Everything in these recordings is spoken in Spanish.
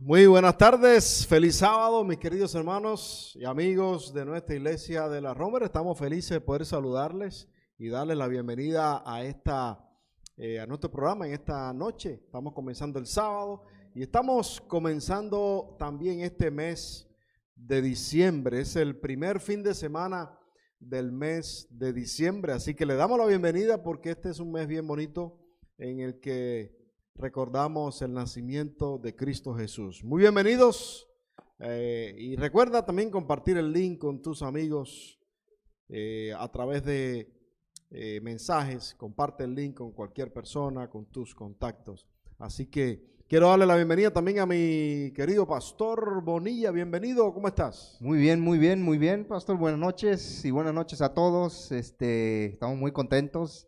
Muy buenas tardes, feliz sábado, mis queridos hermanos y amigos de nuestra iglesia de la Romer. Estamos felices de poder saludarles y darles la bienvenida a nuestro programa en esta noche. Estamos comenzando el sábado y estamos comenzando también este mes de diciembre. Es el primer fin de semana del mes de diciembre, así que le damos la bienvenida porque este es un mes bien bonito en el que recordamos el nacimiento de Cristo Jesús. Muy bienvenidos y recuerda también compartir el link con tus amigos a través de mensajes. Comparte el link con cualquier persona, con tus contactos. Así que quiero darle la bienvenida también a mi querido Pastor Bonilla. Bienvenido, ¿cómo estás? Muy bien, Pastor. Buenas noches y buenas noches a todos. Estamos muy contentos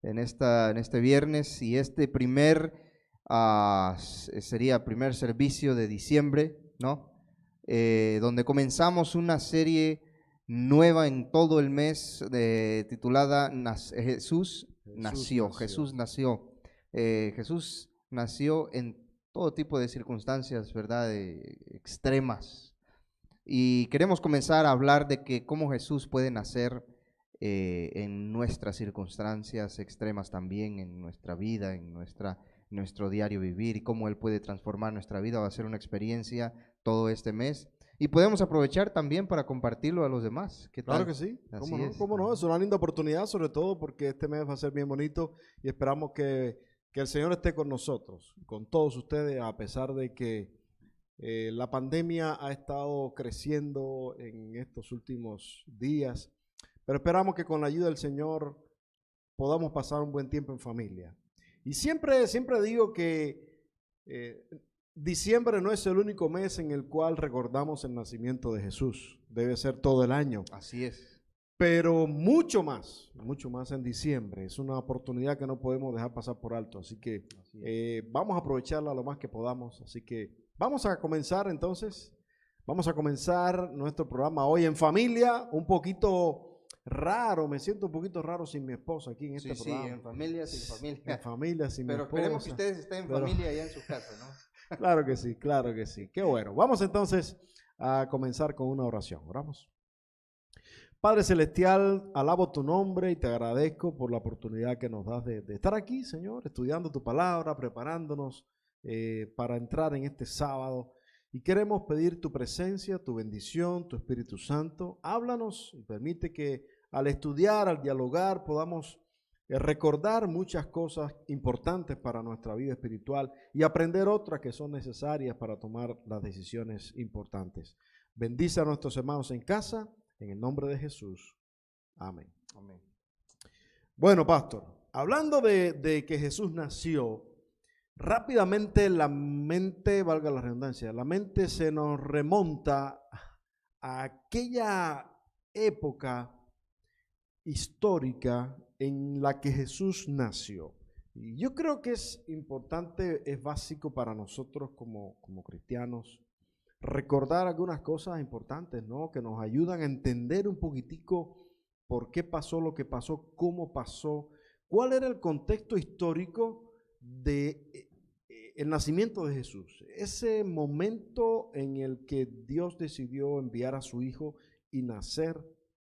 en este viernes y este sería primer servicio de diciembre, ¿no? Donde comenzamos una serie nueva en todo el mes titulada Jesús nació. Jesús nació. Jesús nació en todo tipo de circunstancias, ¿verdad? Extremas. Y queremos comenzar a hablar de que cómo Jesús puede nacer en nuestras circunstancias extremas también, en nuestra vida, en nuestro diario vivir, y cómo Él puede transformar nuestra vida. Va a ser una experiencia todo este mes. Y podemos aprovechar también para compartirlo a los demás. ¿Qué tal? Claro que sí, Así es. cómo no, es una linda oportunidad, sobre todo porque este mes va a ser bien bonito y esperamos que el Señor esté con nosotros, con todos ustedes, a pesar de que la pandemia ha estado creciendo en estos últimos días, pero esperamos que con la ayuda del Señor podamos pasar un buen tiempo en familia. Y siempre digo que diciembre no es el único mes en el cual recordamos el nacimiento de Jesús, debe ser todo el año. Así es. Pero mucho más en diciembre. Es una oportunidad que no podemos dejar pasar por alto. Así que vamos a aprovecharla lo más que podamos. Así que vamos a comenzar entonces. Vamos a comenzar nuestro programa hoy en familia. Un poquito raro, me siento un poquito raro sin mi esposa aquí en este programa. Sí, en familia, sin familia. En familia, sin mi Pero esposa. esperemos que ustedes estén en familia allá en su casa, ¿no? Claro que sí, claro que sí. Qué bueno. Vamos entonces a comenzar con una oración. Oramos. Padre Celestial, alabo tu nombre y te agradezco por la oportunidad que nos das de estar aquí, Señor, estudiando tu palabra, preparándonos para entrar en este sábado. Y queremos pedir tu presencia, tu bendición, tu Espíritu Santo. Háblanos y permite que al estudiar, al dialogar, podamos recordar muchas cosas importantes para nuestra vida espiritual y aprender otras que son necesarias para tomar las decisiones importantes. Bendice a nuestros hermanos en casa. En el nombre de Jesús. Amén. Amén. Bueno, pastor, hablando de que Jesús nació, rápidamente la mente, valga la redundancia, la mente se nos remonta a aquella época histórica en la que Jesús nació. Y yo creo que es importante, es básico para nosotros como cristianos, recordar algunas cosas importantes, ¿no? Que nos ayudan a entender un poquitico por qué pasó lo que pasó, cómo pasó, cuál era el contexto histórico de el nacimiento de Jesús. Ese momento en el que Dios decidió enviar a su Hijo y nacer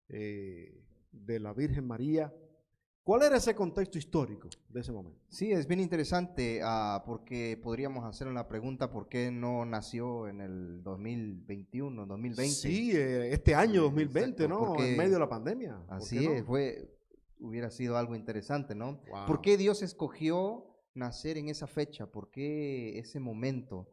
de la Virgen María. ¿Cuál era ese contexto histórico de ese momento? Sí, es bien interesante porque podríamos hacer una pregunta: ¿por qué no nació en el 2021, 2020? Sí, este año 2020, exacto, ¿no? En medio de la pandemia. Así es, hubiera sido algo interesante, ¿no? Wow. ¿Por qué Dios escogió nacer en esa fecha? ¿Por qué ese momento?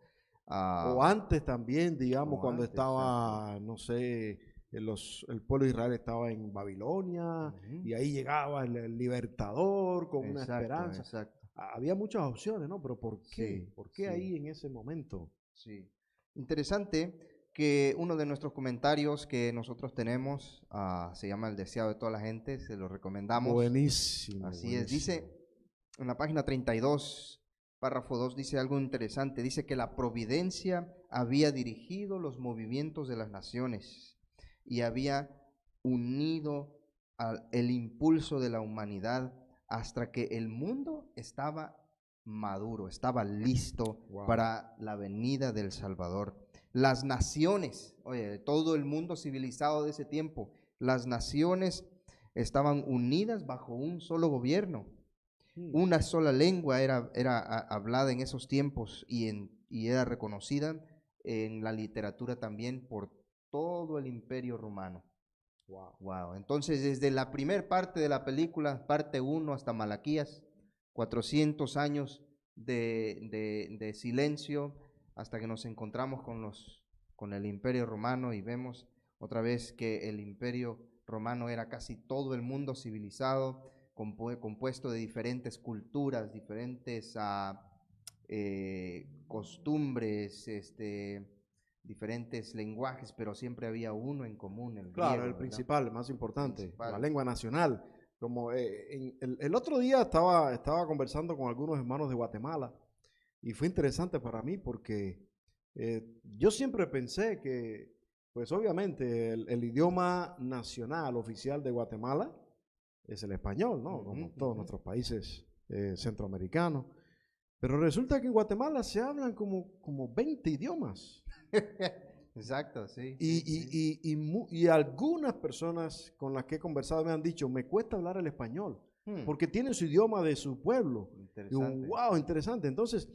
O antes también, digamos, cuando antes, estaba, no sé, el pueblo de Israel estaba en Babilonia y ahí llegaba el libertador con una esperanza. Exacto. Había muchas opciones, ¿no? Pero ¿por qué? Sí, ¿Por qué ahí en ese momento? Sí. Interesante que uno de nuestros comentarios que nosotros tenemos se llama El deseado de toda la gente, se lo recomendamos. Buenísimo. Así buenísimo. es, dice en la página 32, párrafo 2, dice algo interesante, dice que la providencia había dirigido los movimientos de las naciones y había unido el impulso de la humanidad hasta que el mundo estaba maduro, estaba listo Wow. para la venida del Salvador. Las naciones, oye, todo el mundo civilizado de ese tiempo, las naciones estaban unidas bajo un solo gobierno. Una sola lengua era hablada en esos tiempos y era reconocida en la literatura también por todo el Imperio Romano. Wow. Wow. Entonces, desde la primera parte de la película, parte 1 hasta Malaquías, 400 años de silencio hasta que nos encontramos con el Imperio Romano y vemos otra vez que el Imperio Romano era casi todo el mundo civilizado, compuesto de diferentes culturas, diferentes costumbres, diferentes lenguajes, pero siempre había uno en común, el Claro, griego, el ¿verdad? principal, el más importante, Principal. la lengua nacional. Como el otro día estaba conversando con algunos hermanos de Guatemala y fue interesante para mí porque yo siempre pensé que, pues obviamente, el idioma nacional oficial de Guatemala es el español, ¿no? Como todos nuestros países centroamericanos. Pero resulta que en Guatemala se hablan como 20 idiomas. Exacto, sí. Y algunas personas con las que he conversado me han dicho, me cuesta hablar el español, porque tienen su idioma de su pueblo. Interesante. Y, wow, interesante. Entonces,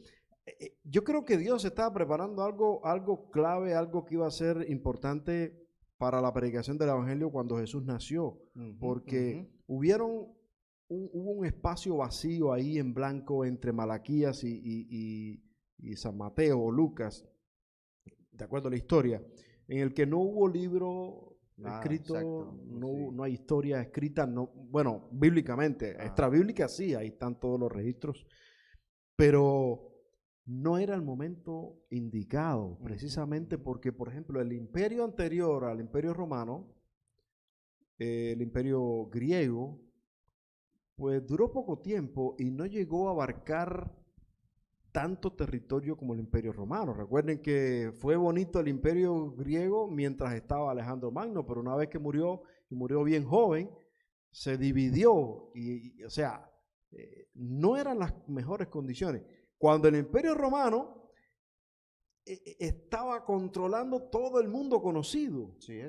yo creo que Dios estaba preparando algo clave, algo que iba a ser importante para la predicación del Evangelio cuando Jesús nació, porque hubo un espacio vacío ahí en blanco entre Malaquías y San Mateo o Lucas, de acuerdo a la historia, en el que no hubo libro escrito, exacto, no hay historia escrita, bueno, bíblicamente, extrabíblica sí, ahí están todos los registros, pero no era el momento indicado, precisamente porque, por ejemplo, el imperio anterior al imperio romano, el imperio griego, pues duró poco tiempo y no llegó a abarcar tanto territorio como el Imperio Romano. Recuerden que fue bonito el Imperio griego mientras estaba Alejandro Magno, pero una vez que murió, y murió bien joven, se dividió o sea, no eran las mejores condiciones. Cuando el Imperio Romano estaba controlando todo el mundo conocido. Sí,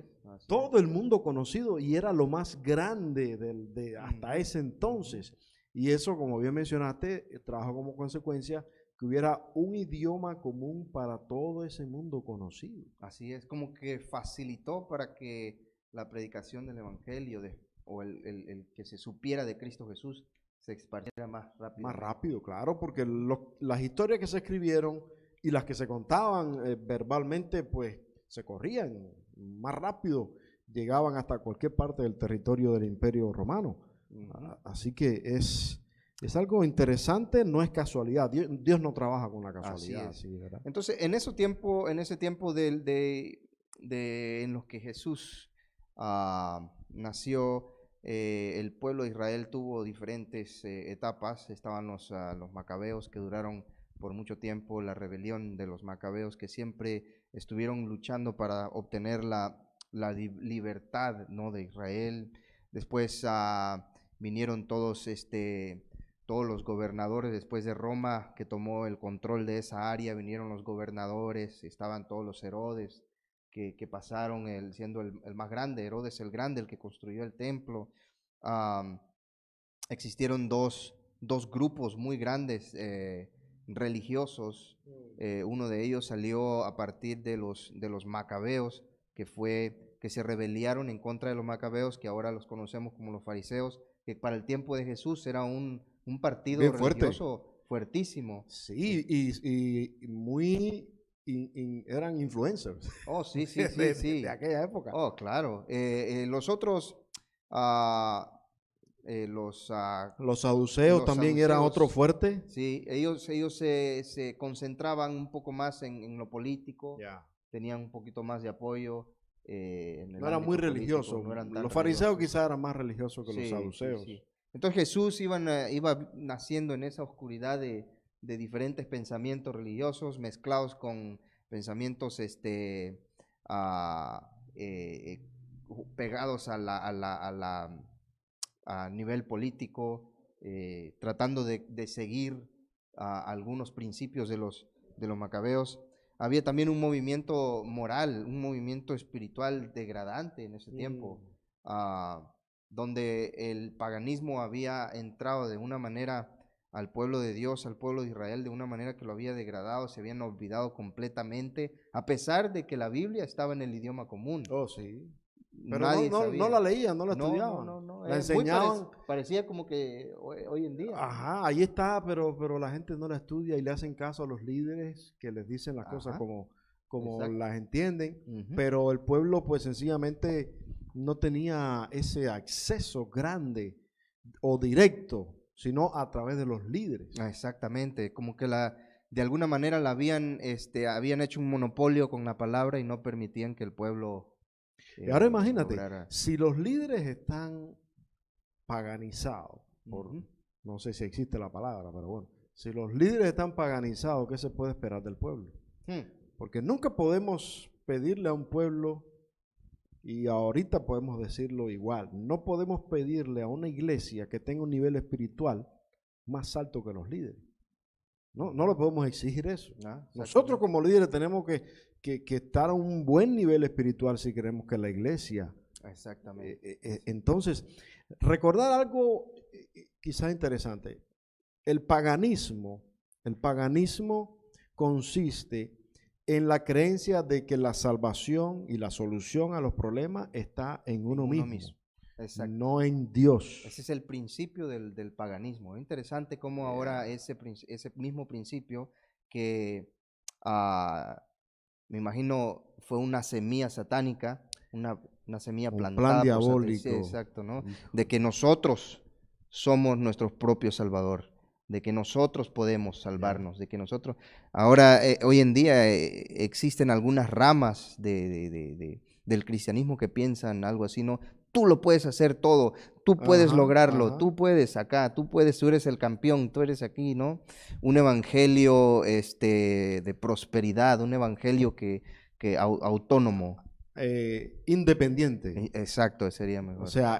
todo el mundo conocido y era lo más grande hasta ese entonces. Y eso, como bien mencionaste, trajo como consecuencia que hubiera un idioma común para todo ese mundo conocido. Así es, como que facilitó para que la predicación del Evangelio o el que se supiera de Cristo Jesús se expandiera más rápido. Más rápido, claro, porque las historias que se escribieron y las que se contaban verbalmente, pues se corrían más rápido, llegaban hasta cualquier parte del territorio del Imperio Romano. Así que es algo interesante, no es casualidad. Dios no trabaja con la casualidad. Así es. Sí, ¿verdad? Entonces, en ese tiempo en los que Jesús nació, el pueblo de Israel tuvo diferentes etapas. Estaban los macabeos que duraron por mucho tiempo, la rebelión de los macabeos que siempre estuvieron luchando para obtener la libertad, ¿no?, de Israel. Después vinieron todos los gobernadores después de Roma, que tomó el control de esa área, vinieron los gobernadores, estaban todos los Herodes, que pasaron siendo el más grande, Herodes el Grande, el que construyó el templo. Existieron dos grupos muy grandes religiosos. Uno de ellos salió a partir de los macabeos, que se rebelaron en contra de los macabeos, que ahora los conocemos como los fariseos, que para el tiempo de Jesús era un partido bien fuerte, religioso fuertísimo. Sí, y muy eran influencers. Oh, sí, de aquella época. Oh, claro. Los otros, los saduceos también eran otro fuerte. Sí, ellos se concentraban un poco más en lo político, tenían un poquito más de apoyo. No eran muy religiosos. Los fariseos quizás eran más religiosos que los saduceos. Sí. Entonces Jesús iba naciendo en esa oscuridad de diferentes pensamientos religiosos mezclados con pensamientos pegados a nivel político, tratando de seguir algunos principios de los macabeos, había también un movimiento moral, un movimiento espiritual degradante en ese tiempo, donde el paganismo había entrado de una manera al pueblo de Dios, al pueblo de Israel, de una manera que lo había degradado, se habían olvidado completamente, a pesar de que la Biblia estaba en el idioma común. Oh, sí. Pero Nadie no sabía. la leían, no la No, estudiaban. no. La enseñaban. Parecía como que hoy en día. Ajá, ahí está, pero la gente no la estudia y le hacen caso a los líderes que les dicen las cosas Ajá, como exacto. las entienden. Ujú. Pero el pueblo pues sencillamente no tenía ese acceso grande o directo, sino a través de los líderes. Exactamente, como que de alguna manera habían hecho un monopolio con la palabra y no permitían que el pueblo Y ahora imagínate, lograra. si los líderes están paganizados, Ujú. no sé si existe la palabra, pero bueno, si los líderes están paganizados, ¿qué se puede esperar del pueblo? Porque nunca podemos pedirle a un pueblo, y ahorita podemos decirlo igual, no podemos pedirle a una iglesia que tenga un nivel espiritual más alto que los líderes. No le podemos exigir eso. Nosotros como líderes tenemos que estar a un buen nivel espiritual si queremos que la iglesia. Exactamente. Entonces, recordar algo quizás interesante. El paganismo consiste en la creencia de que la salvación y la solución a los problemas está en uno mismo. Exacto. No en Dios. Ese es el principio del paganismo. Es interesante cómo ahora ese mismo principio que me imagino fue una semilla satánica, una semilla plantada. Un plan diabólico. Sí, exacto, ¿no? De que nosotros somos nuestro propio salvador, de que nosotros podemos salvarnos, de que nosotros... Ahora, hoy en día existen algunas ramas del cristianismo que piensan algo así, ¿no? Tú lo puedes hacer todo, tú puedes lograrlo, tú puedes acá, tú eres el campeón, tú eres aquí, ¿no? Un evangelio de prosperidad, un evangelio que autónomo. Independiente. Exacto, sería mejor. O sea,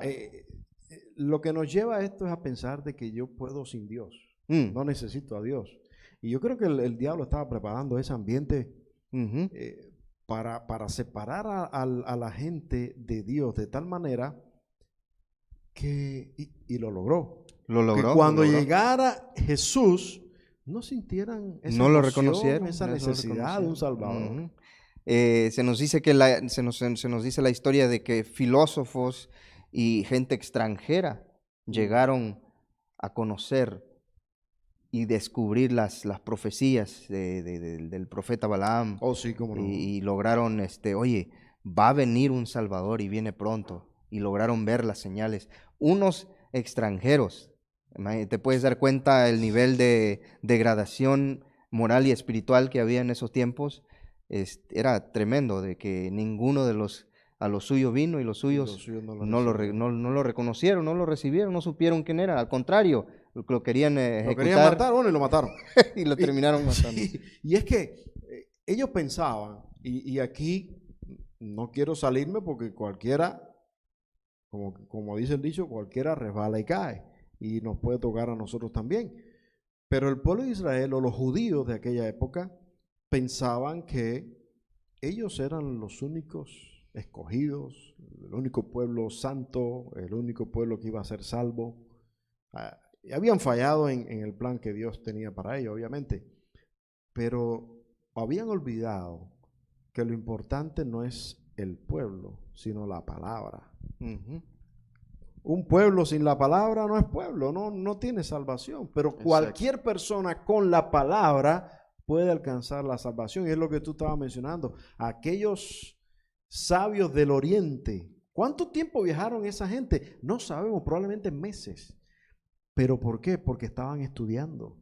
lo que nos lleva a esto es a pensar de que yo puedo sin Dios. No necesito a Dios. Y yo creo que el diablo estaba preparando ese ambiente para separar a la gente de Dios de tal manera que, y lo logró. Que cuando llegara Jesús, no sintieran esa no lo emoción, reconocieron, esa necesidad de un Salvador. Se nos dice se nos dice la historia de que filósofos y gente extranjera llegaron a conocer y descubrir las profecías del profeta Balaam. Oh, sí, cómo no. Y lograron, oye, va a venir un Salvador y viene pronto. Y lograron ver las señales. Unos extranjeros, te puedes dar cuenta el nivel de degradación moral y espiritual que había en esos tiempos. Era tremendo, de que ninguno de a lo suyo vino y los suyos no lo reconocieron, no lo recibieron, no supieron quién era. Al contrario, lo querían ejecutar. Lo querían matar, bueno, y lo mataron. Y lo terminaron matando. Sí, y es que ellos pensaban, y aquí no quiero salirme porque cualquiera, como dice el dicho, cualquiera resbala y cae, y nos puede tocar a nosotros también. Pero el pueblo de Israel o los judíos de aquella época pensaban que ellos eran los únicos escogidos, el único pueblo santo, el único pueblo que iba a ser salvo. Y habían fallado en el plan que Dios tenía para ellos, obviamente, pero habían olvidado que lo importante no es el pueblo, sino la palabra. Un pueblo sin la palabra no es pueblo, no tiene salvación, pero cualquier persona con la palabra puede alcanzar la salvación, y es lo que tú estabas mencionando. Aquellos sabios del oriente, ¿cuánto tiempo viajaron esa gente? No sabemos, probablemente meses. ¿Pero por qué? Porque estaban estudiando.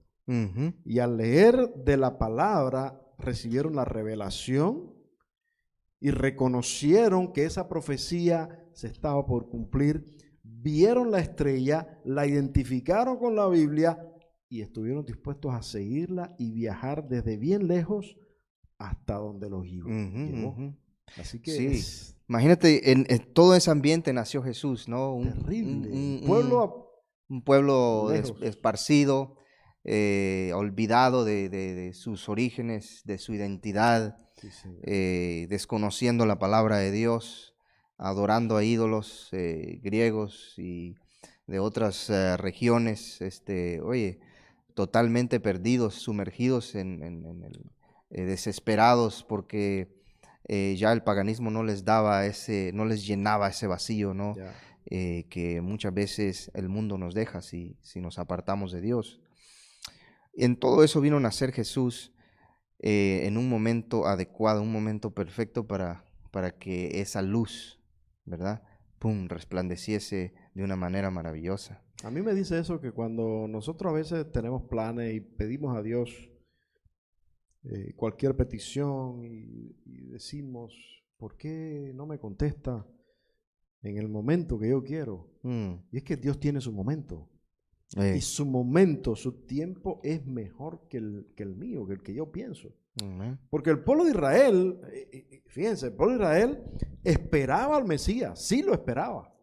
Y al leer de la palabra recibieron la revelación y reconocieron que esa profecía se estaba por cumplir. Vieron la estrella, la identificaron con la Biblia y estuvieron dispuestos a seguirla y viajar desde bien lejos hasta donde los llevó. Así que sí. Imagínate, en todo ese ambiente nació Jesús, ¿no? Terrible. Un pueblo esparcido, olvidado de sus orígenes, de su identidad, Sí, Señor. desconociendo la palabra de Dios, adorando a ídolos griegos y de otras regiones, oye, totalmente perdidos, sumergidos en el, desesperados porque ya el paganismo no les daba no les llenaba ese vacío, ¿no? Ya. Que muchas veces el mundo nos deja si nos apartamos de Dios. En todo eso vino a nacer Jesús en un momento adecuado, un momento perfecto para que esa luz, ¿verdad? Pum, resplandeciese de una manera maravillosa. A mí me dice eso que cuando nosotros a veces tenemos planes y pedimos a Dios cualquier petición y decimos, ¿por qué no me contesta en el momento que yo quiero? Y es que Dios tiene su momento. Y su momento, su tiempo es mejor que el mío, que el que yo pienso. Porque el pueblo de Israel, fíjense, el pueblo de Israel esperaba al Mesías, sí lo esperaba.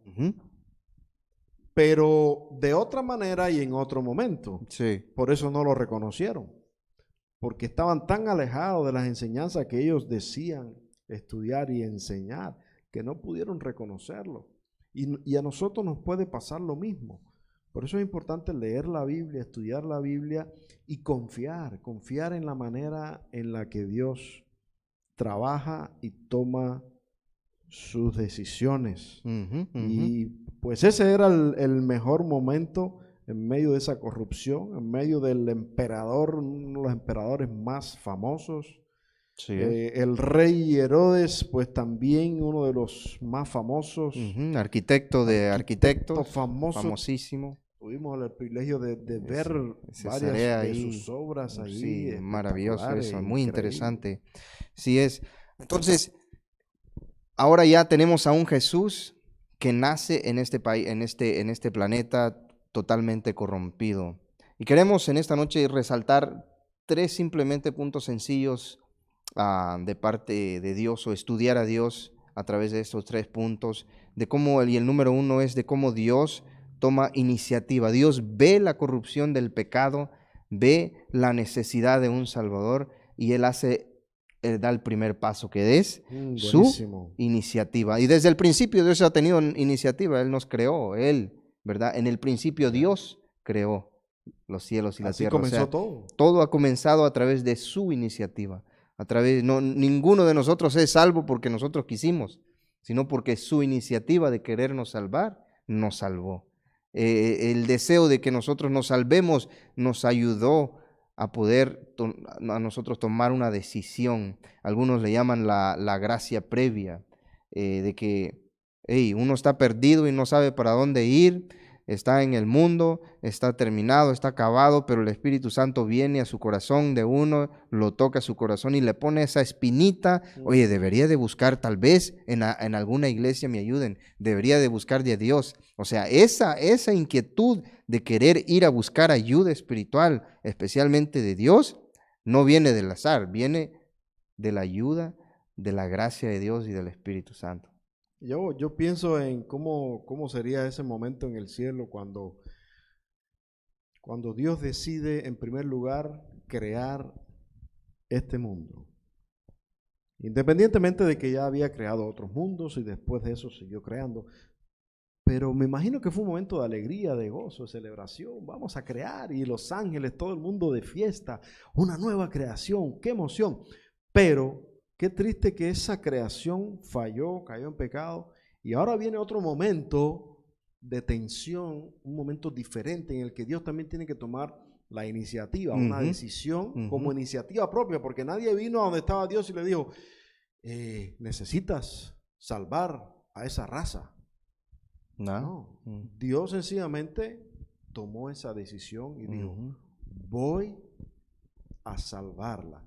Pero de otra manera y en otro momento. Sí. Por eso no lo reconocieron. Porque estaban tan alejados de las enseñanzas que ellos decían estudiar y enseñar, que no pudieron reconocerlo. Y a nosotros nos puede pasar lo mismo. Por eso es importante leer la Biblia, estudiar la Biblia y confiar en la manera en la que Dios trabaja y toma sus decisiones. Y pues ese era el mejor momento en medio de esa corrupción, en medio del emperador, uno de los emperadores más famosos. Sí, el rey Herodes, pues también uno de los más famosos. Arquitecto de arquitectos, famosísimo. Tuvimos el privilegio de ver varias de sus obras ahí. Sí, maravilloso eso, muy interesante. Sí es. Entonces, ahora ya tenemos a un Jesús que nace en este país, en este planeta totalmente corrompido. Y queremos en esta noche resaltar 3 simplemente puntos sencillos de parte de Dios, o estudiar a Dios a través de estos 3 puntos, de cómo, y el número 1 es de cómo Dios toma iniciativa. Dios ve la corrupción del pecado, ve la necesidad de un Salvador y Él da el primer paso, que es su iniciativa. Y desde el principio Dios ha tenido iniciativa, Él nos creó, ¿verdad? En el principio Dios creó los cielos y la tierra. Así comenzó todo. Todo ha comenzado a través de su iniciativa. Ninguno de nosotros es salvo porque nosotros quisimos, sino porque su iniciativa de querernos salvar nos salvó. El deseo de que nosotros nos salvemos nos ayudó a poder a nosotros tomar una decisión. Algunos le llaman la gracia previa, de que uno está perdido y no sabe para dónde ir, está en el mundo, está terminado, está acabado, pero el Espíritu Santo viene a su corazón de uno, lo toca a su corazón y le pone esa espinita. Oye, debería de buscar, tal vez en alguna iglesia me ayuden, debería de buscar de Dios. O sea, esa inquietud de querer ir a buscar ayuda espiritual, especialmente de Dios, no viene del azar, viene de la ayuda, de la gracia de Dios y del Espíritu Santo. Yo pienso en cómo sería ese momento en el cielo cuando Dios decide, en primer lugar, crear este mundo. Independientemente de que ya había creado otros mundos y después de eso siguió creando. Pero me imagino que fue un momento de alegría, de gozo, de celebración. Vamos a crear, y los ángeles, todo el mundo de fiesta, una nueva creación, qué emoción. Pero qué triste que esa creación falló, cayó en pecado, y ahora viene otro momento de tensión, un momento diferente en el que Dios también tiene que tomar la iniciativa, una decisión como iniciativa propia, porque nadie vino a donde estaba Dios y le dijo, necesitas salvar a esa raza. No, Dios sencillamente tomó esa decisión y dijo, voy a salvarla.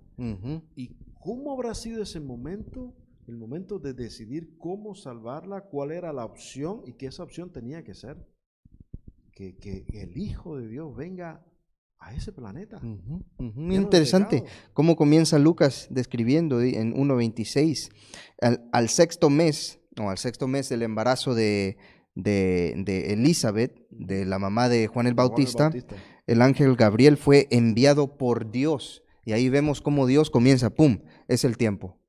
¿Y cómo habrá sido ese momento? El momento de decidir cómo salvarla, cuál era la opción y que esa opción tenía que ser que el Hijo de Dios venga a ese planeta. Muy interesante cómo comienza Lucas describiendo en 1:26 al sexto mes del embarazo de de Elizabeth, de la mamá de Juan el Bautista, el ángel Gabriel fue enviado por Dios. Y ahí vemos cómo Dios comienza, ¡pum!, es el tiempo.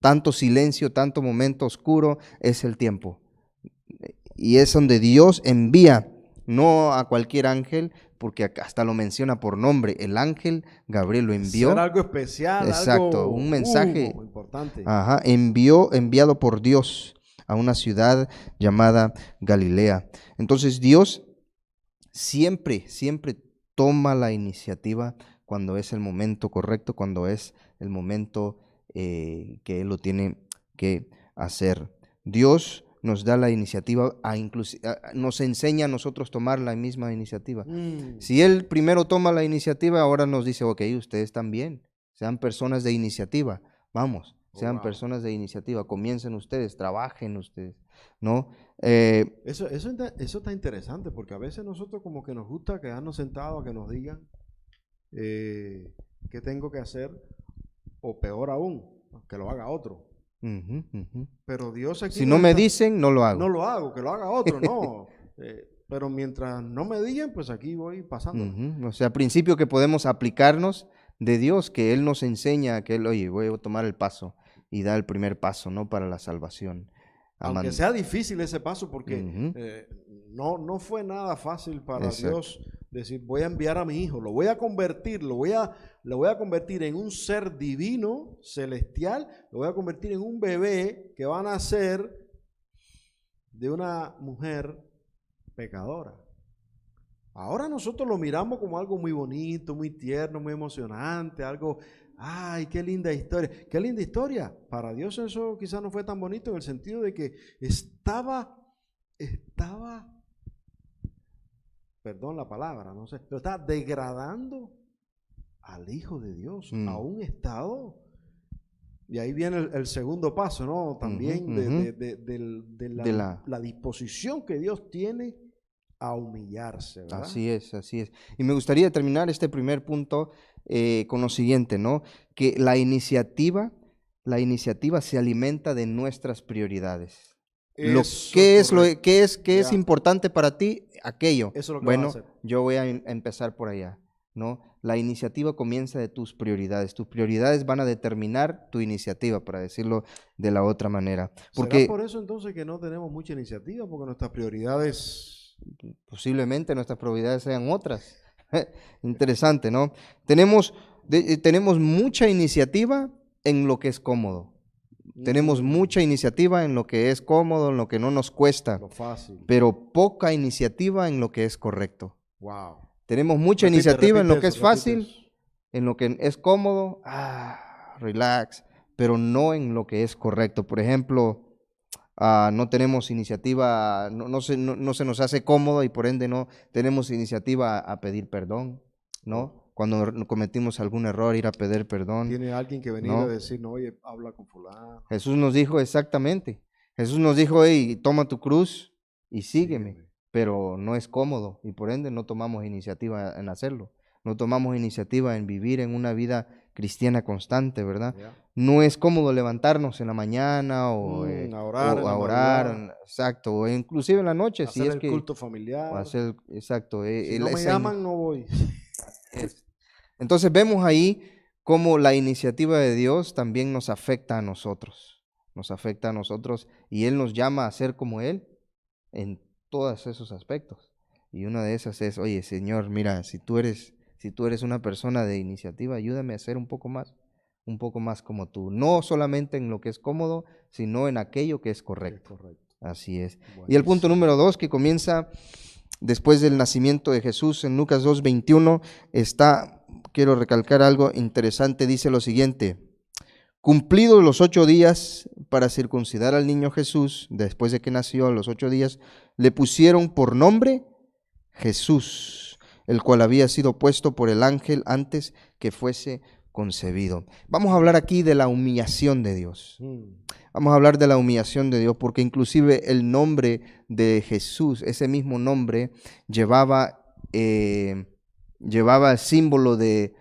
Tanto silencio, tanto momento oscuro, es el tiempo. Y es donde Dios envía, no a cualquier ángel, porque hasta lo menciona por nombre. El ángel Gabriel lo envió. Era algo especial, exacto, algo un mensaje importante. Ajá, enviado por Dios a una ciudad llamada Galilea. Entonces Dios siempre toma la iniciativa cuando es el momento correcto, cuando es el momento que Él lo tiene que hacer. Dios nos da la iniciativa, nos enseña a nosotros tomar la misma iniciativa. Si Él primero toma la iniciativa, ahora nos dice, ok, ustedes también, sean personas de iniciativa, vamos, sean personas de iniciativa, comiencen ustedes, trabajen ustedes, ¿no? Eso está interesante, porque a veces nosotros como que nos gusta quedarnos sentados a que nos digan qué tengo que hacer, o peor aún, que lo haga otro. Pero Dios aquí si no me dicen, no lo hago. No lo hago, que lo haga otro, no. Pero mientras no me digan, pues aquí voy pasando. O sea, principio que podemos aplicarnos de Dios, que Él nos enseña, que Él, oye, voy a tomar el paso y da el primer paso, ¿no? Para la salvación. Aunque sea difícil ese paso, porque no fue nada fácil para Dios decir, voy a enviar a mi hijo, lo voy a convertir, lo voy a convertir en un ser divino, celestial, lo voy a convertir en un bebé que va a nacer de una mujer pecadora. Ahora nosotros lo miramos como algo muy bonito, muy tierno, muy emocionante, algo, ay, qué linda historia. Qué linda historia. Para Dios eso quizás no fue tan bonito en el sentido de que estaba, perdón la palabra, no sé, pero está degradando al Hijo de Dios a un estado. Y ahí viene el segundo paso, ¿no? También de la disposición que Dios tiene a humillarse, ¿verdad? Así es. Y me gustaría terminar este primer punto con lo siguiente, ¿no? Que la iniciativa se alimenta de nuestras prioridades. ¿Qué es importante para ti? Aquello. Eso es lo que bueno, vas a hacer. Yo voy a empezar por allá, ¿no? La iniciativa comienza de tus prioridades. Tus prioridades van a determinar tu iniciativa, para decirlo de la otra manera. ¿Será por eso entonces que no tenemos mucha iniciativa? Porque nuestras prioridades... Posiblemente nuestras prioridades sean otras. Interesante, ¿no? Tenemos mucha iniciativa en lo que es cómodo. Tenemos mucha iniciativa en lo que es cómodo, en lo que no nos cuesta. Lo fácil. Pero poca iniciativa en lo que es correcto. Wow. Tenemos mucha iniciativa en lo que es fácil, en lo que es cómodo, relax, pero no en lo que es correcto. Por ejemplo, no tenemos iniciativa, no se nos hace cómodo y por ende no tenemos iniciativa a pedir perdón, ¿no? Cuando cometimos algún error, ir a pedir perdón. Tiene alguien que venir a decir, no, oye, habla con fulano. Jesús nos dijo exactamente. Jesús nos dijo, hey, toma tu cruz y sígueme. Pero no es cómodo y por ende no tomamos iniciativa en hacerlo. No tomamos iniciativa en vivir en una vida cristiana constante, ¿verdad? No es cómodo levantarnos en la mañana o a orar, exacto, o inclusive en la noche. Hacer el culto familiar. Exacto. Si no me llaman, no voy. Entonces vemos ahí cómo la iniciativa de Dios también nos afecta a nosotros. Nos afecta a nosotros y Él nos llama a ser como Él en todos esos aspectos. Y una de esas es, oye, Señor, mira, si tú eres una persona de iniciativa, ayúdame a ser un poco más como tú. No solamente en lo que es cómodo, sino en aquello que es correcto. Así es. Buenísimo. Y el punto número 2, que comienza después del nacimiento de Jesús, en Lucas 2:21, quiero recalcar algo interesante, dice lo siguiente: cumplidos los 8 días para circuncidar al niño Jesús, después de que nació a los 8 días, le pusieron por nombre Jesús, el cual había sido puesto por el ángel antes que fuese concebido. Vamos a hablar aquí de la humillación de Dios. Vamos a hablar de la humillación de Dios, porque inclusive el nombre de Jesús, ese mismo nombre, llevaba el símbolo de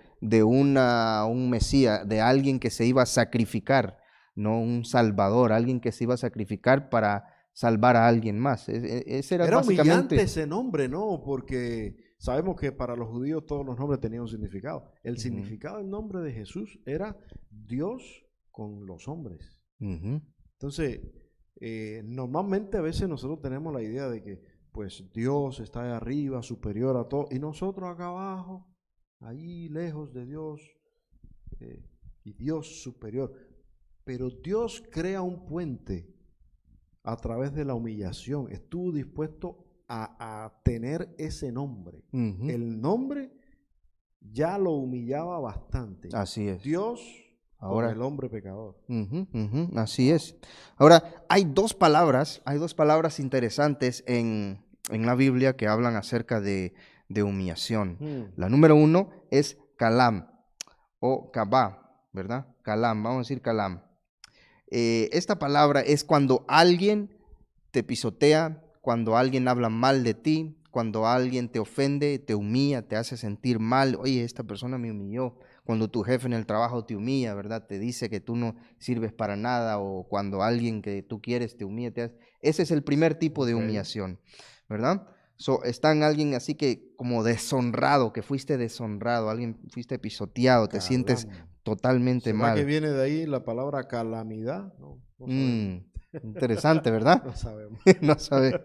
un Mesías, de alguien que se iba a sacrificar, no un Salvador, alguien que se iba a sacrificar para salvar a alguien más. Ese era humillante básicamente ese nombre, ¿no? Porque sabemos que para los judíos todos los nombres tenían un significado. El significado del nombre de Jesús era Dios con los hombres. Entonces, normalmente a veces nosotros tenemos la idea de que pues Dios está ahí arriba, superior a todo, y nosotros acá abajo, ahí lejos de Dios, y Dios superior. Pero Dios crea un puente a través de la humillación. Estuvo dispuesto a tener ese nombre. El nombre ya lo humillaba bastante. Así es. Dios ahora con el hombre pecador. Así es. Ahora, hay dos palabras interesantes en la Biblia que hablan acerca de humillación. La número 1 es kalam o kabá, ¿verdad? Kalam, vamos a decir kalam. Esta palabra es cuando alguien te pisotea, cuando alguien habla mal de ti, cuando alguien te ofende, te humilla, te hace sentir mal. Oye, esta persona me humilló. Cuando tu jefe en el trabajo te humilla, ¿verdad? Te dice que tú no sirves para nada, o cuando alguien que tú quieres te humilla. Ese es el primer tipo de humillación, ¿verdad? Está en alguien así que como deshonrado, que fuiste deshonrado, alguien fuiste pisoteado, te sientes totalmente mal. ¿Será que viene de ahí la palabra calamidad? No sabemos. Interesante, ¿verdad? No sabemos. No sabe.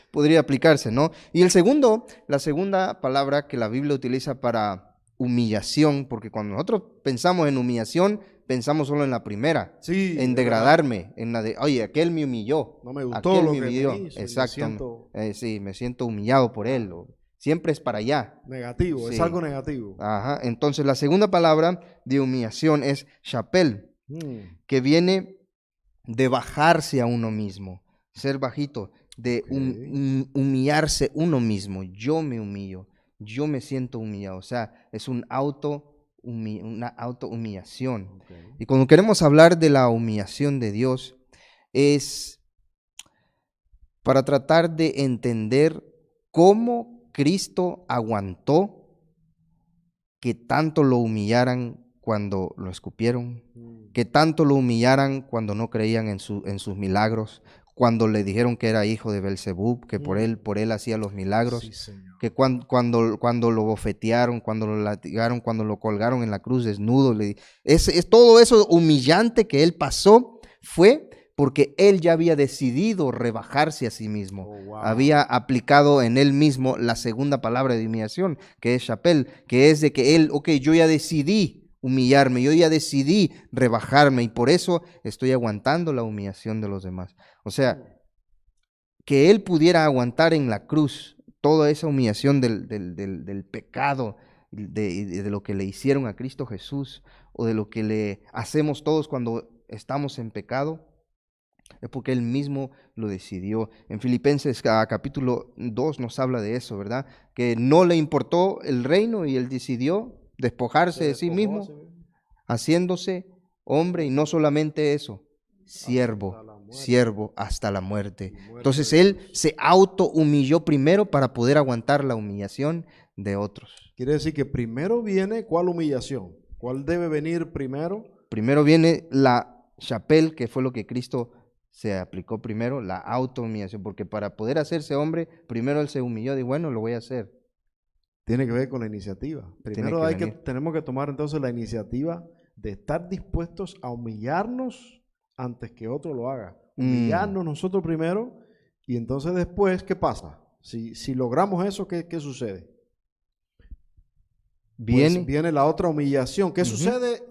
Podría aplicarse, ¿no? Y la segunda palabra que la Biblia utiliza para humillación, porque cuando nosotros pensamos en humillación, pensamos solo en la primera, sí, en degradarme, en la de, oye, aquel me humilló. No me gustó aquel lo que me hizo. Exacto. Sí, me siento humillado por él. Siempre es para allá. Negativo, sí. Es algo negativo. Ajá. Entonces, la segunda palabra de humillación es shapel, que viene de bajarse a uno mismo, ser bajito, de humillarse uno mismo. Yo me humillo, yo me siento humillado. O sea, es una auto-humillación. Y cuando queremos hablar de la humillación de Dios, es para tratar de entender cómo Cristo aguantó que tanto lo humillaran cuando lo escupieron, que tanto lo humillaran cuando no creían en sus milagros, cuando le dijeron que era hijo de Belzebub, que por él hacía los milagros, sí, que cuando lo bofetearon, cuando lo latigaron, cuando lo colgaron en la cruz desnudo, todo eso humillante que él pasó fue porque él ya había decidido rebajarse a sí mismo. Había aplicado en él mismo la segunda palabra de humillación, que es shapel, que es de que él, yo ya decidí humillarme, yo ya decidí rebajarme, y por eso estoy aguantando la humillación de los demás. O sea, que él pudiera aguantar en la cruz toda esa humillación del pecado, de lo que le hicieron a Cristo Jesús, o de lo que le hacemos todos cuando estamos en pecado, es porque él mismo lo decidió. En Filipenses capítulo 2 nos habla de eso, ¿verdad? Que no le importó el reino y él decidió despojarse de sí mismo, haciéndose hombre, y no solamente eso, siervo hasta la muerte. Entonces él se auto-humilló primero para poder aguantar la humillación de otros. Quiere decir que primero viene, ¿cuál humillación? ¿Cuál debe venir primero? Primero viene la shapel, que fue lo que Cristo se aplicó primero, la auto-humillación, porque para poder hacerse hombre, primero él se humilló y bueno, lo voy a hacer. Tiene que ver con la iniciativa. Primero tenemos que tomar entonces la iniciativa de estar dispuestos a humillarnos antes que otro lo haga. Humillarnos nosotros primero, y entonces después, ¿qué pasa? Si logramos eso, ¿qué sucede? Pues viene la otra humillación. ¿Qué sucede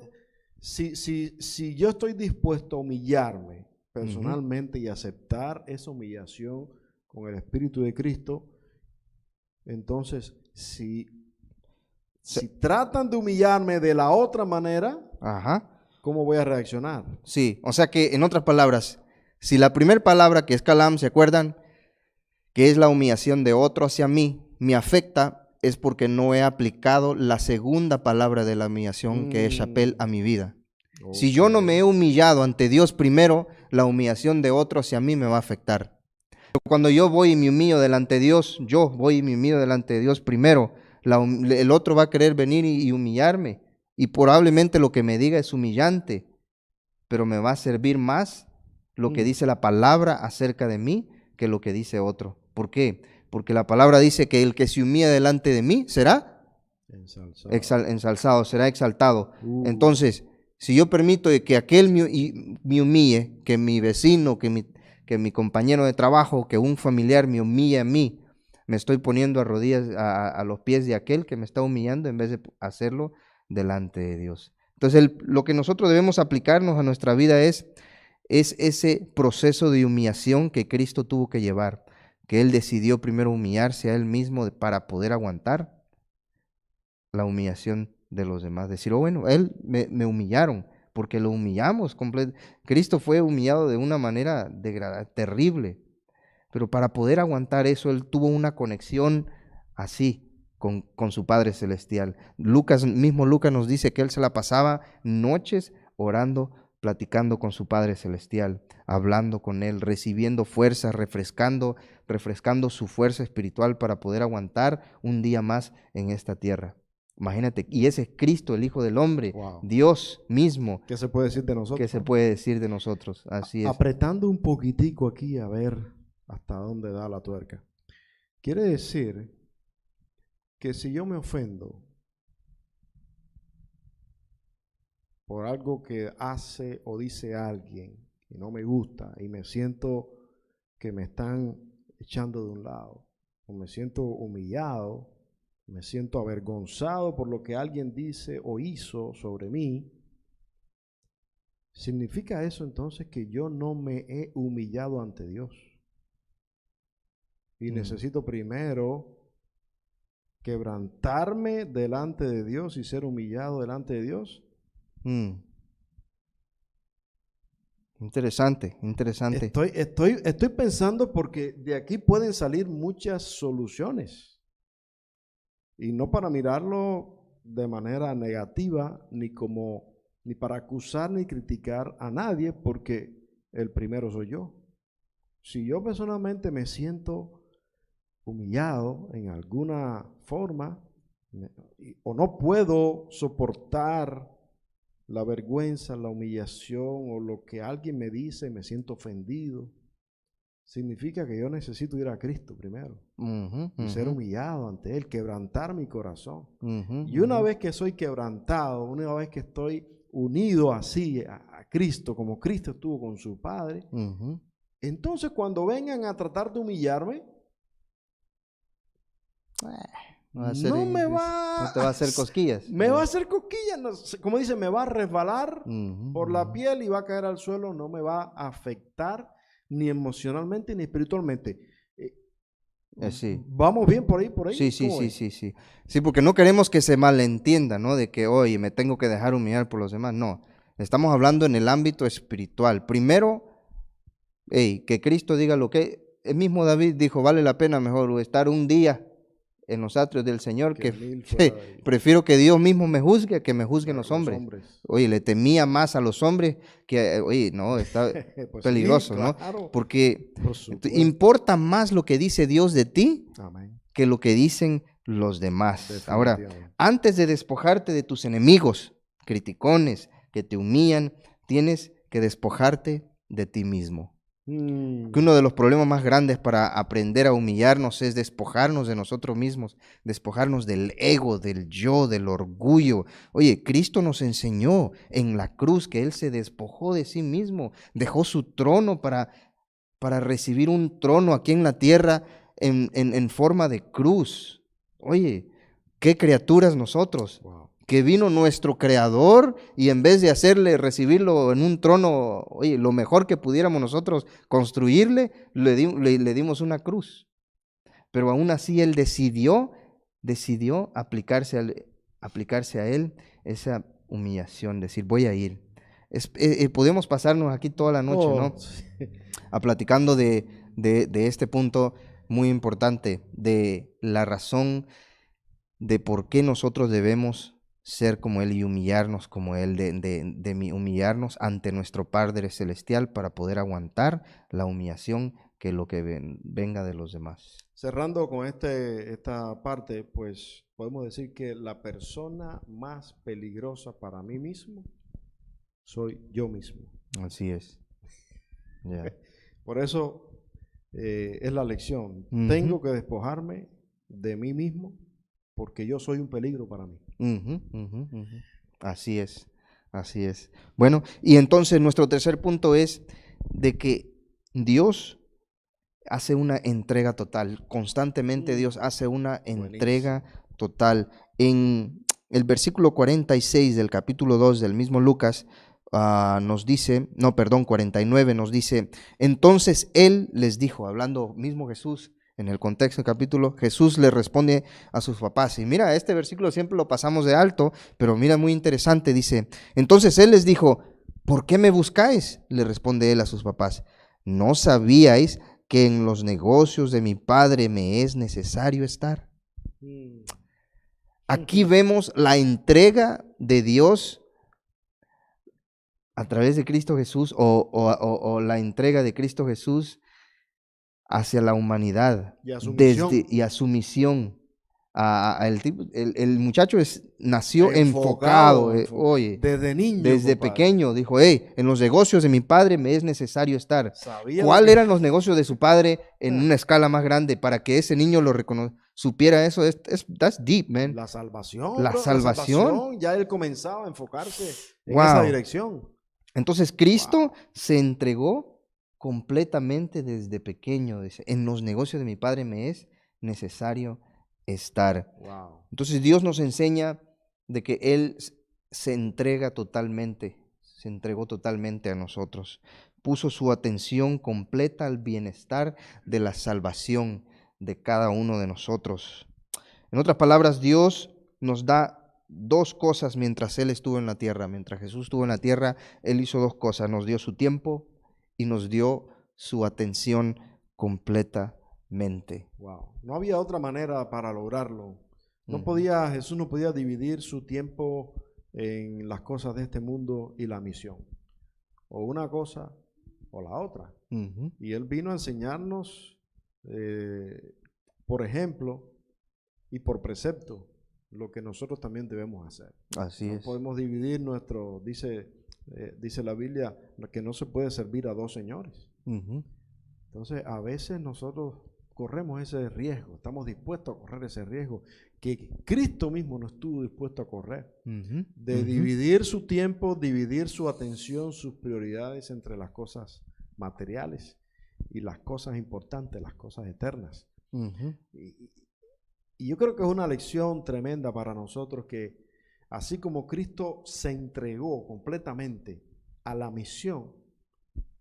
si yo estoy dispuesto a humillarme personalmente y aceptar esa humillación con el Espíritu de Cristo? Entonces, si tratan de humillarme de la otra manera, ¿cómo voy a reaccionar? Sí, o sea que, en otras palabras, si la primera palabra, que es kalam, ¿se acuerdan? Que es la humillación de otro hacia mí, me afecta, es porque no he aplicado la segunda palabra de la humillación, que es shapel, a mi vida. Si yo no me he humillado ante Dios primero, la humillación de otro hacia mí me va a afectar. Cuando yo voy y me humillo delante de Dios, primero, el otro va a querer venir y humillarme, y probablemente lo que me diga es humillante, pero me va a servir más lo que dice la palabra acerca de mí que lo que dice otro. ¿Por qué? Porque la palabra dice que el que se humilla delante de mí será ensalzado, será exaltado. Entonces, si yo permito que aquel me humille, que mi vecino, que mi compañero de trabajo, que un familiar me humille a mí, me estoy poniendo a rodillas a los pies de aquel que me está humillando en vez de hacerlo delante de Dios. Entonces, lo que nosotros debemos aplicarnos a nuestra vida es ese proceso de humillación que Cristo tuvo que llevar, que Él decidió primero humillarse a Él mismo para poder aguantar la humillación de los demás. Decir, oh, bueno, Él me humillaron, porque lo humillamos. Cristo fue humillado de una manera terrible, pero para poder aguantar eso, Él tuvo una conexión así con su Padre Celestial. Lucas nos dice que Él se la pasaba noches orando, platicando con su Padre Celestial, hablando con Él, recibiendo fuerzas, refrescando su fuerza espiritual para poder aguantar un día más en esta tierra. Imagínate, y ese es Cristo, el Hijo del Hombre, wow. Dios mismo. ¿Qué se puede decir de nosotros? ¿Qué se puede decir de nosotros? Así es. Apretando un poquitico aquí a ver hasta dónde da la tuerca. Quiere decir que si yo me ofendo por algo que hace o dice alguien y no me gusta y me siento que me están echando de un lado, o me siento humillado, me siento avergonzado por lo que alguien dice o hizo sobre mí, ¿significa eso entonces que yo no me he humillado ante Dios? Y necesito primero quebrantarme delante de Dios y ser humillado delante de Dios. Interesante. Estoy pensando porque de aquí pueden salir muchas soluciones. Y no para mirarlo de manera negativa, ni para acusar ni criticar a nadie, porque el primero soy yo. Si yo personalmente me siento humillado en alguna forma, o no puedo soportar la vergüenza, la humillación o lo que alguien me dice, me siento ofendido, significa que yo necesito ir a Cristo primero y ser humillado ante Él, quebrantar mi corazón. Y una vez que soy quebrantado, una vez que estoy unido así a Cristo, como Cristo estuvo con su Padre, entonces cuando vengan a tratar de humillarme, no te va a hacer cosquillas. Me va a hacer cosquillas, como dice, me va a resbalar por la piel y va a caer al suelo, no me va a afectar ni emocionalmente ni espiritualmente. Sí. ¿Vamos bien por ahí? Sí, porque no queremos que se malentienda, ¿no? De que, oye, me tengo que dejar humillar por los demás. No, estamos hablando en el ámbito espiritual. Primero, que Cristo diga lo que... El mismo David dijo, vale la pena mejor estar un día en los atrios del Señor, que prefiero que Dios mismo me juzgue a que me juzguen los hombres. Oye, le temía más a los hombres que, oye, no, está pues peligroso, sí, claro, ¿no? Porque importa más lo que dice Dios de ti que lo que dicen los demás. Ahora, antes de despojarte de tus enemigos, criticones, que te humillan, tienes que despojarte de ti mismo. Que uno de los problemas más grandes para aprender a humillarnos es despojarnos de nosotros mismos, despojarnos del ego, del yo, del orgullo. Oye, Cristo nos enseñó en la cruz que Él se despojó de sí mismo, dejó su trono para recibir un trono aquí en la tierra en forma de cruz. Oye, qué criaturas nosotros. Wow. Que vino nuestro Creador y en vez de recibirlo en un trono, oye, lo mejor que pudiéramos nosotros construirle, le dimos una cruz. Pero aún así Él decidió aplicarse a Él esa humillación, decir, voy a ir. Podemos pasarnos aquí toda la noche, ¿no? A platicando de este punto muy importante, de la razón de por qué nosotros debemos ser como Él y humillarnos como Él, de humillarnos ante nuestro Padre Celestial para poder aguantar la humillación que lo que venga de los demás. Cerrando con esta parte, pues podemos decir que la persona más peligrosa para mí mismo soy yo mismo. Así es. Yeah. Por eso es la lección. Ujú. Tengo que despojarme de mí mismo porque yo soy un peligro para mí. Ujú, ujú, ujú. Así es, así es. Bueno, y entonces nuestro tercer punto es de que Dios hace una entrega total. Constantemente Dios hace una entrega Buenísimo. total. En el versículo 46 del capítulo 2 del mismo Lucas nos dice, no, perdón, 49 nos dice, entonces Él les dijo, hablando mismo Jesús, en el contexto del capítulo, Jesús le responde a sus papás. Y mira, este versículo siempre lo pasamos de alto, pero mira, muy interesante, dice, entonces Él les dijo, ¿por qué me buscáis? Le responde Él a sus papás, ¿no sabíais que en los negocios de mi Padre me es necesario estar? Mm. Aquí vemos la entrega de Dios a través de Cristo Jesús o la entrega de Cristo Jesús hacia la humanidad Y a su misión. y a su misión. El muchacho nació enfocado, oye, Desde niño, desde compadre. pequeño dijo, hey, en los negocios de mi padre me es necesario estar. Sabía lo ¿Cuáles que... eran los negocios de su padre en una escala más grande para que ese niño supiera eso? That's deep, man. La salvación, La bro, la salvación. salvación. Ya él comenzaba a enfocarse en esa Wow. dirección. Entonces Cristo Wow. se entregó completamente desde pequeño. Dice, en los negocios de mi padre me es necesario estar. Wow. Entonces Dios nos enseña de que Él se entrega totalmente, se entregó totalmente a nosotros. Puso su atención completa al bienestar de la salvación de cada uno de nosotros. En otras palabras, Dios nos da dos cosas mientras Él estuvo en la tierra. Mientras Jesús estuvo en la tierra, Él hizo dos cosas. Nos dio su tiempo y nos dio su atención completamente. Wow. No había otra manera para lograrlo. Ujú, Jesús no podía dividir su tiempo en las cosas de este mundo y la misión. O una cosa o la otra. ujú. Y Él vino a enseñarnos, por ejemplo y por precepto, lo que nosotros también debemos hacer. Así No es. podemos dividir dice la Biblia, que no se puede servir a dos señores. Ujú, Entonces, a veces nosotros corremos ese riesgo, estamos dispuestos a correr ese riesgo que Cristo mismo no estuvo dispuesto a correr, ujú, de ujú. dividir su tiempo, dividir su atención, sus prioridades entre las cosas materiales y las cosas importantes, las cosas eternas. Ujú. Y yo creo que es una lección tremenda para nosotros que así como Cristo se entregó completamente a la misión,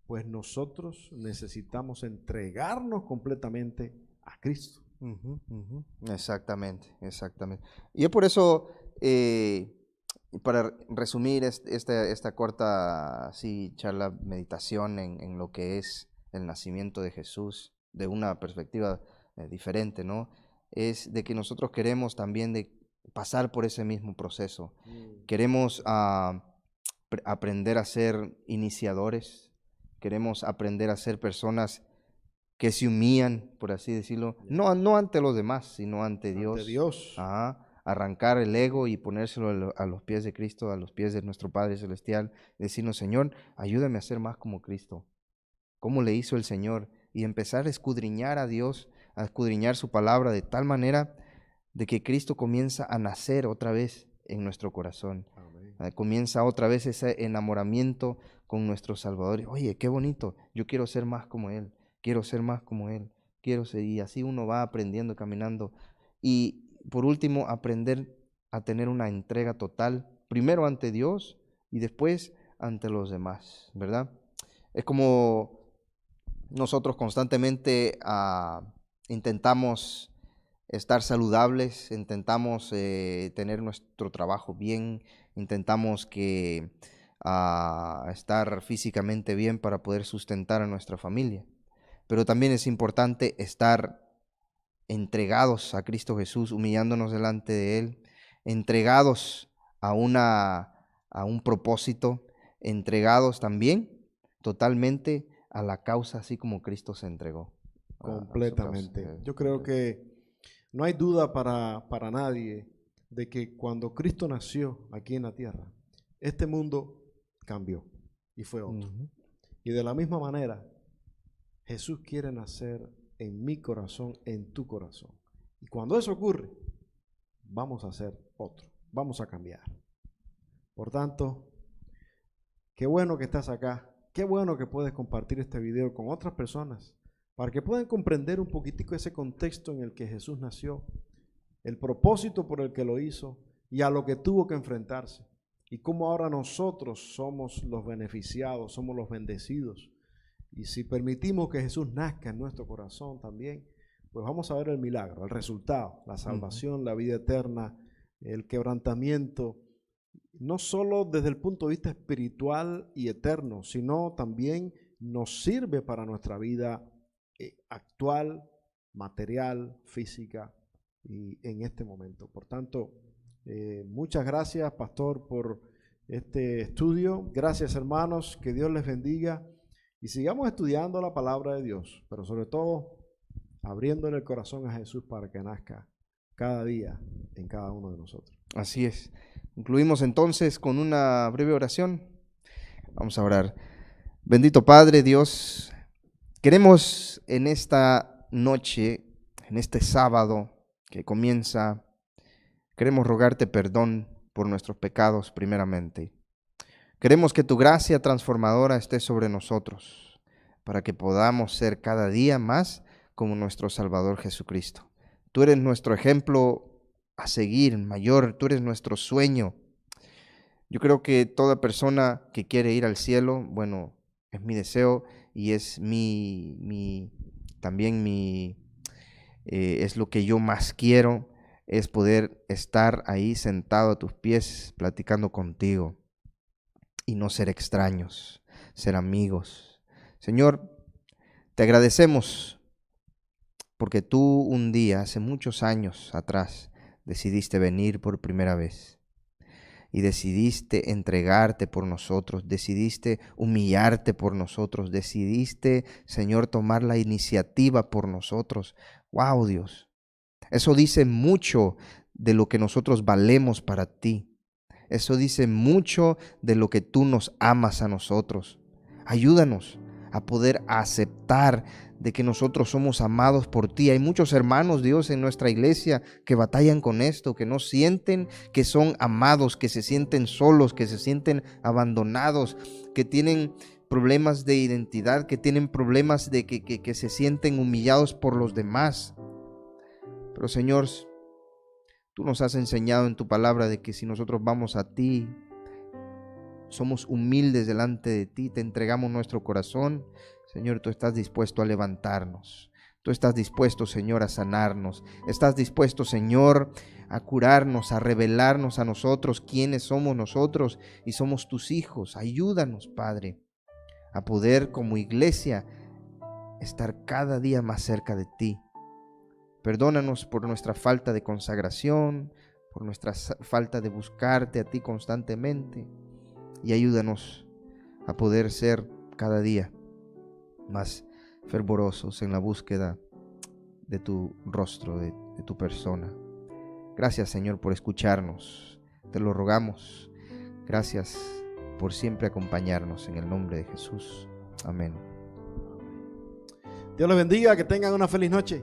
pues nosotros necesitamos entregarnos completamente a Cristo. Ujú, ujú. Exactamente, exactamente. Y es por eso, para resumir esta corta charla, meditación en lo que es el nacimiento de Jesús, de una perspectiva diferente, ¿no? Es de que nosotros queremos también de pasar por ese mismo proceso. Queremos aprender a ser iniciadores, queremos aprender a ser personas que se humillan, por así decirlo, no ante los demás, sino ante Ante Dios. Dios. Ajá. Arrancar el ego y ponérselo a los pies de Cristo, a los pies de nuestro Padre Celestial, decirnos, Señor, ayúdame a ser más como Cristo, como le hizo el Señor, y empezar a escudriñar a Dios, a escudriñar su palabra de tal manera de que Cristo comienza a nacer otra vez en nuestro corazón. Amén. Comienza otra vez ese enamoramiento con nuestro Salvador. Oye, qué bonito, yo quiero ser más como Él, quiero ser más como Él, quiero ser, y así uno va aprendiendo, caminando. Y por último, aprender a tener una entrega total, primero ante Dios y después ante los demás, ¿verdad? Es como nosotros constantemente intentamos estar saludables, intentamos tener nuestro trabajo bien, intentamos estar físicamente bien para poder sustentar a nuestra familia. Pero también es importante estar entregados a Cristo Jesús, humillándonos delante de Él, entregados a a un propósito, entregados también totalmente a la causa, así como Cristo se entregó a su causa. Completamente. Yo creo que no hay duda para nadie de que cuando Cristo nació aquí en la tierra, este mundo cambió y fue otro. Ujú. Y de la misma manera, Jesús quiere nacer en mi corazón, en tu corazón. Y cuando eso ocurre, vamos a ser otro, vamos a cambiar. Por tanto, qué bueno que estás acá, qué bueno que puedes compartir este video con otras personas para que puedan comprender un poquitico ese contexto en el que Jesús nació, el propósito por el que lo hizo y a lo que tuvo que enfrentarse. Y cómo ahora nosotros somos los beneficiados, somos los bendecidos. Y si permitimos que Jesús nazca en nuestro corazón también, pues vamos a ver el milagro, el resultado, la salvación, la vida eterna, el quebrantamiento, no solo desde el punto de vista espiritual y eterno, sino también nos sirve para nuestra vida actual, material, física y en este momento. Por tanto, muchas gracias, pastor, por este estudio. Gracias, hermanos, que Dios les bendiga y sigamos estudiando la palabra de Dios, pero sobre todo abriéndole el corazón a Jesús para que nazca cada día en cada uno de nosotros. Así es. Concluimos entonces con una breve oración. Vamos a orar. Bendito Padre Dios, queremos en esta noche, en este sábado que comienza, queremos rogarte perdón por nuestros pecados primeramente. Queremos que tu gracia transformadora esté sobre nosotros para que podamos ser cada día más como nuestro Salvador Jesucristo. Tú eres nuestro ejemplo a seguir mayor, tú eres nuestro sueño. Yo creo que toda persona que quiere ir al cielo, bueno, es mi deseo y es es lo que yo más quiero, es poder estar ahí sentado a tus pies platicando contigo y no ser extraños, ser amigos. Señor, te agradecemos porque tú un día, hace muchos años atrás, decidiste venir por primera vez y decidiste entregarte por nosotros, decidiste humillarte por nosotros, decidiste, Señor, tomar la iniciativa por nosotros. ¡Wow, Dios! Eso dice mucho de lo que nosotros valemos para ti. Eso dice mucho de lo que tú nos amas a nosotros. Ayúdanos a poder aceptar de que nosotros somos amados por ti. Hay muchos hermanos, Dios, en nuestra iglesia que batallan con esto, que no sienten que son amados, que se sienten solos, que se sienten abandonados, que tienen problemas de identidad, que tienen problemas de que se sienten humillados por los demás. Pero Señor, tú nos has enseñado en tu palabra de que si nosotros vamos a ti, somos humildes delante de ti, te entregamos nuestro corazón, Señor, tú estás dispuesto a levantarnos. Tú estás dispuesto, Señor, a sanarnos. Estás dispuesto, Señor, a curarnos, a revelarnos a nosotros quiénes somos nosotros y somos tus hijos. Ayúdanos, Padre, a poder como iglesia estar cada día más cerca de ti. Perdónanos por nuestra falta de consagración, por nuestra falta de buscarte a ti constantemente y ayúdanos a poder ser cada día más fervorosos en la búsqueda de tu rostro, de tu persona. Gracias, Señor, por escucharnos. Te lo rogamos. Gracias por siempre acompañarnos en el nombre de Jesús. Amén. Dios les bendiga, que tengan una feliz noche.